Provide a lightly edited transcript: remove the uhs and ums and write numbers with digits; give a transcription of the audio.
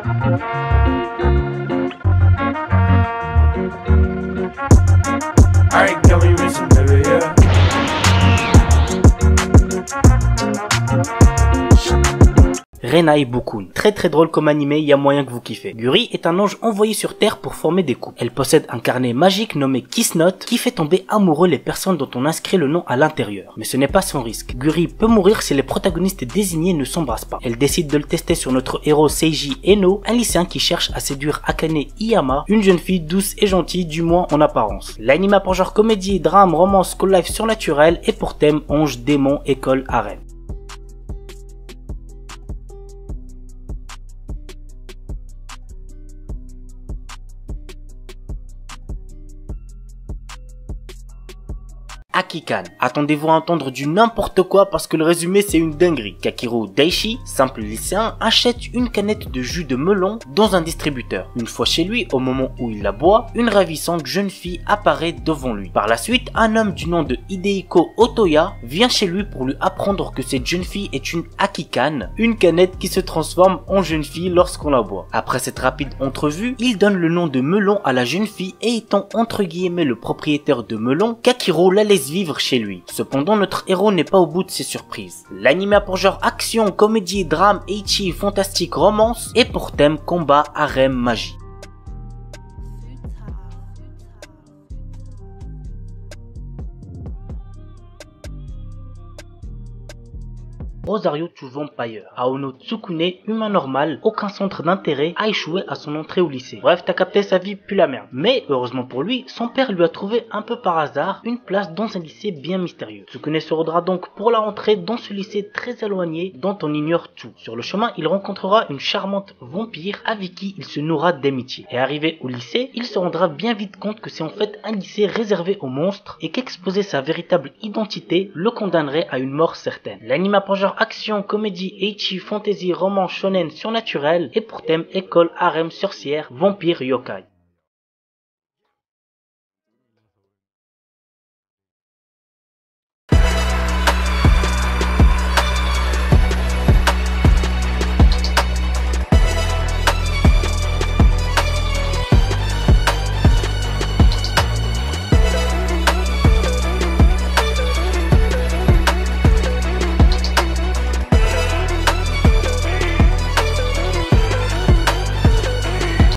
Alright, can we listen, baby, yeah? Renai Bokun. Très drôle comme animé, y a moyen que vous kiffez. Guri est un ange envoyé sur Terre pour former des couples. Elle possède un carnet magique nommé Kiss Note qui fait tomber amoureux les personnes dont on inscrit le nom à l'intérieur. Mais ce n'est pas sans risque. Guri peut mourir si les protagonistes désignés ne s'embrassent pas. Elle décide de le tester sur notre héros Seiji Eno, un lycéen qui cherche à séduire Akane Iyama, une jeune fille douce et gentille, du moins en apparence. L'anime a pour genre comédie, drame, romance, school life surnaturel et pour thème ange, démon, école, harem. Akikan. Attendez-vous à entendre du n'importe quoi parce que le résumé c'est une dinguerie. Kakiru Daishi, simple lycéen, achète une canette de jus de melon dans un distributeur. Une fois chez lui, au moment où il la boit, une ravissante jeune fille apparaît devant lui. Par la suite, un homme du nom de Hidehiko Otoya vient chez lui pour lui apprendre que cette jeune fille est une Akikan, une canette qui se transforme en jeune fille lorsqu'on la boit. Après cette rapide entrevue, il donne le nom de melon à la jeune fille et étant entre guillemets le propriétaire de melon, Kakiru la laisse vivre chez lui. Cependant, notre héros n'est pas au bout de ses surprises. L'anime a pour genre action, comédie, drame, ecchi, fantastique, romance et pour thème combat, harem, magie. Rosario to Vampire. Aono Tsukune, humain normal, aucun centre d'intérêt, a échoué à son entrée au lycée. Bref, t'as capté, sa vie pue la merde. Mais, heureusement pour lui, son père lui a trouvé un peu par hasard une place dans un lycée bien mystérieux. Tsukune se rendra donc pour la rentrée dans ce lycée très éloigné dont on ignore tout. Sur le chemin, il rencontrera une charmante vampire avec qui il se nourra d'amitié. Et arrivé au lycée, il se rendra bien vite compte que c'est en fait un lycée réservé aux monstres et qu'exposer sa véritable identité le condamnerait à une mort certaine. L'anime a pour genre action, comédie, ecchi, fantasy, roman, shonen, surnaturel et pour thème école, harem, sorcière, vampire, yokai.